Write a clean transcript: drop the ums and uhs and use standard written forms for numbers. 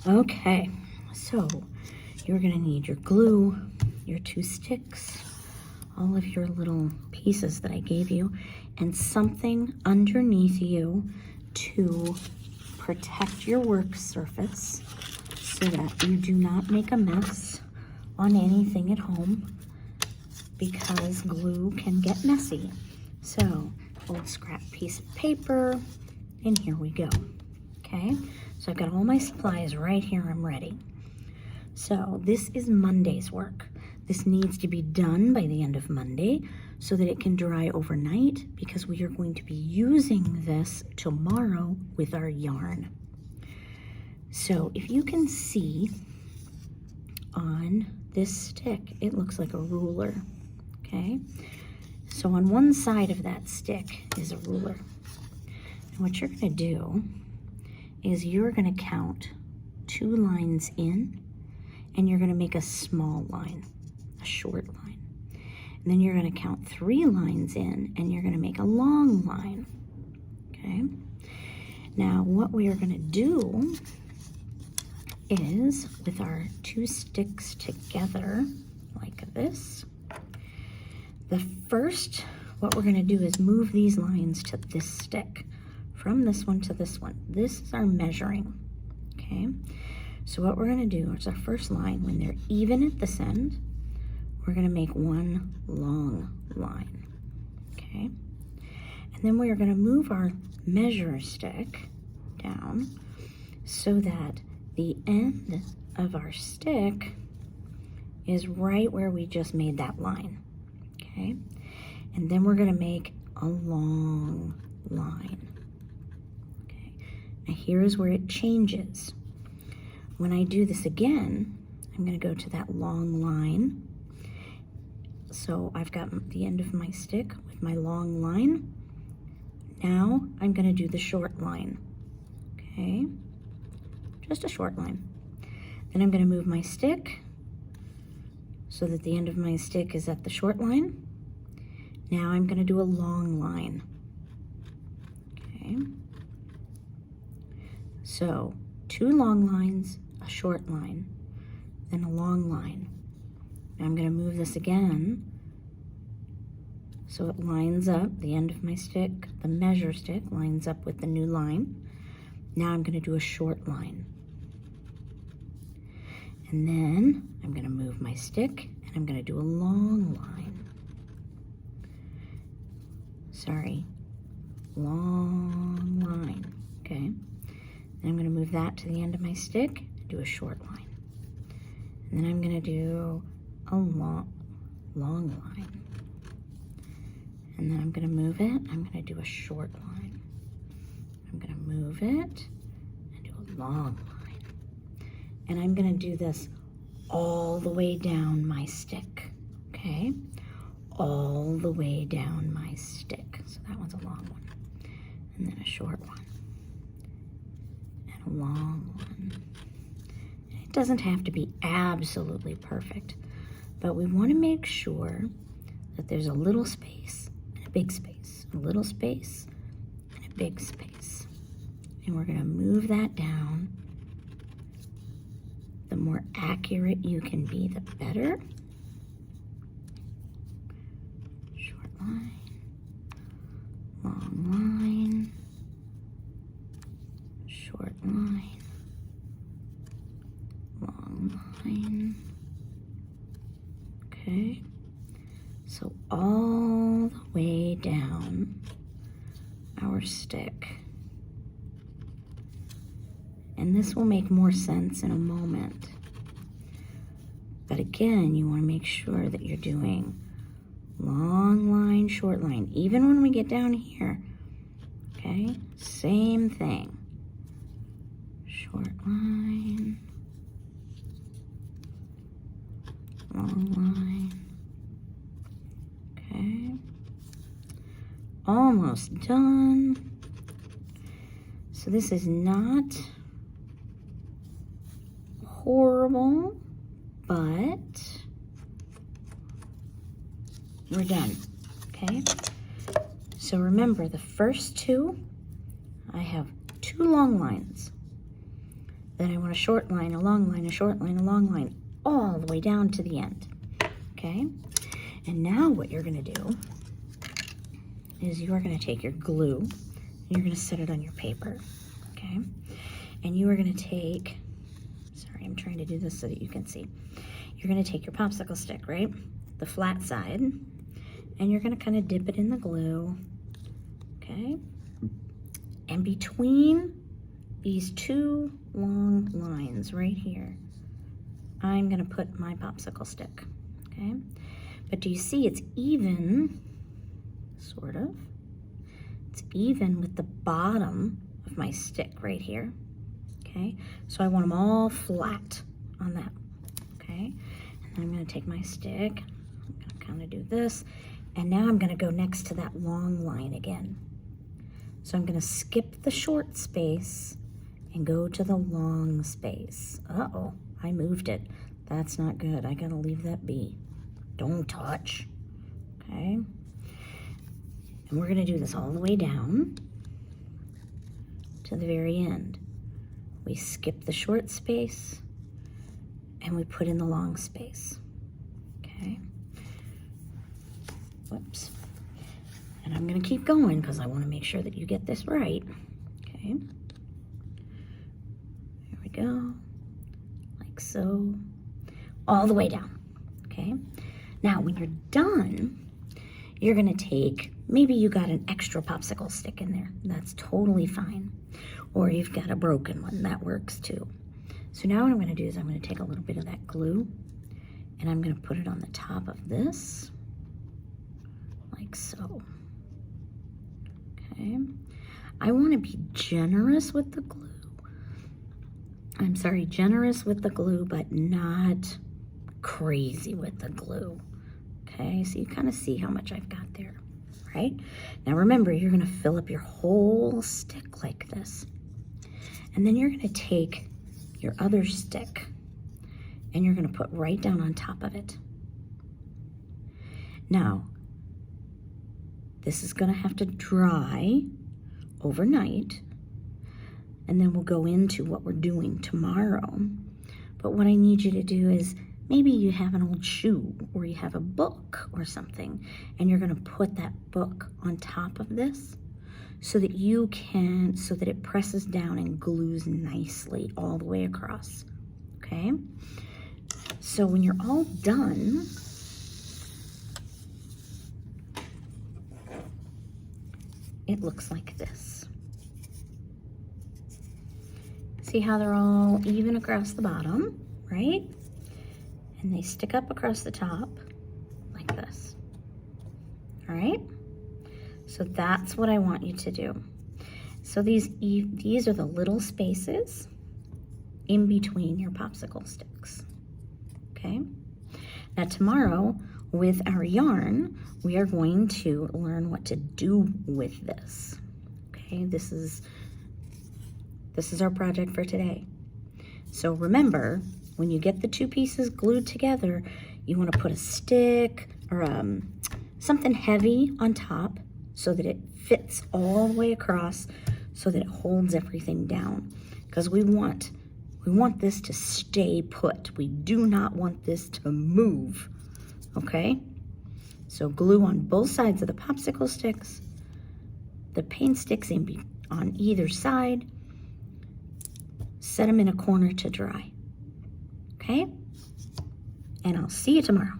Okay, so you're gonna need your glue, your 2 sticks, all of your little pieces that I gave you, and something underneath you to protect your work surface so that you do not make a mess on anything at home, because glue can get messy. So, old scrap piece of paper, and here we go. Okay, so I've got all my supplies right here, I'm ready. So this is Monday's work. This needs to be done by the end of Monday so that it can dry overnight, because we are going to be using this tomorrow with our yarn. So if you can see on this stick, it looks like a ruler, okay? So on one side of that stick is a ruler. And what you're gonna do is you're gonna count 2 lines in, and you're gonna make a small line, a short line. And then you're gonna count 3 lines in, and you're gonna make a long line, okay? Now, what we are gonna do is, with our 2 sticks together, like this, what we're gonna do is move these lines to this stick, from this one to this one. This is our measuring, okay? So what we're gonna do is our first line, when they're even at this end, we're gonna make 1 long line, okay? And then we are gonna move our measure stick down so that the end of our stick is right where we just made that line, okay? And then we're gonna make a long line. Now here's where it changes. When I do this again, I'm gonna go to that long line. So I've got the end of my stick with my long line. Now I'm gonna do the short line, okay? Just a short line. Then I'm gonna move my stick so that the end of my stick is at the short line. Now I'm gonna do a long line, okay? So 2 long lines, a short line, then a long line. Now I'm going to move this again so it lines up, the end of my stick, the measure stick lines up with the new line. Now I'm going to do a short line. And then I'm going to move my stick and I'm going to do a long line. Sorry, long line, okay? And I'm going to move that to the end of my stick and do a short line. And then I'm going to do a long line. And then I'm going to move it. I'm going to do a short line. I'm going to move it and do a long line. And I'm going to do this all the way down my stick, okay? All the way down my stick. So that one's a long one. And then a short one. A long one. It doesn't have to be absolutely perfect, but we want to make sure that there's a little space and a big space, a little space and a big space. And we're going to move that down. The more accurate you can be, the better. Short line, long line, short line, long line. Okay, so all the way down our stick. And this will make more sense in a moment. But again, you want to make sure that you're doing long line, short line, even when we get down here. Okay, same thing. Short line, long line. Okay, almost done. So this is not horrible, but we're done, okay? So remember, the first two, I have 2 long lines. Then I want a short line, a long line, a short line, a long line, all the way down to the end, okay? And now what you're gonna do is you are gonna take your glue and you're gonna set it on your paper, okay? And you are gonna take, sorry, I'm trying to do this so that you can see. You're gonna take your popsicle stick, right? The flat side, and you're gonna kind of dip it in the glue, okay? And between these two long lines right here, I'm gonna put my popsicle stick, okay? But do you see it's even, sort of? It's even with the bottom of my stick right here, okay? So I want them all flat on that, okay? And I'm gonna take my stick, I'm gonna kind of do this, and now I'm gonna go next to that long line again. So I'm gonna skip the short space and go to the long space. Uh-oh, I moved it. That's not good. I gotta leave that be. Don't touch, okay? And we're gonna do this all the way down to the very end. We skip the short space and we put in the long space, okay? Whoops. And I'm gonna keep going because I wanna make sure that you get this right, okay? There we go, like so, all the way down, okay? Now, when you're done, you're gonna take, maybe you got an extra popsicle stick in there. That's totally fine. Or you've got a broken one, that works too. So now what I'm gonna do is I'm gonna take a little bit of that glue and I'm gonna put it on the top of this, like so. Okay, I wanna be generous with the glue. I'm sorry, generous with the glue, but not crazy with the glue. Okay, so you kind of see how much I've got there, right? Now remember, you're gonna fill up your whole stick like this. And then you're gonna take your other stick and you're gonna put right down on top of it. Now, this is gonna have to dry overnight, and then we'll go into what we're doing tomorrow. But what I need you to do is, maybe you have an old shoe or you have a book or something, and you're gonna put that book on top of this so that you can, so that it presses down and glues nicely all the way across, okay? So when you're all done, it looks like this. See how they're all even across the bottom, right? And they stick up across the top like this, all right? So that's what I want you to do. So these are the little spaces in between your popsicle sticks, okay? Now tomorrow, with our yarn, we are going to learn what to do with this, okay? This is our project for today. So remember, when you get the two pieces glued together, you want to put a stick or something heavy on top so that it fits all the way across, so that it holds everything down. Because we want this to stay put. We do not want this to move, okay? So glue on both sides of the popsicle sticks, the paint sticks on either side, set them in a corner to dry. Okay? And I'll see you tomorrow.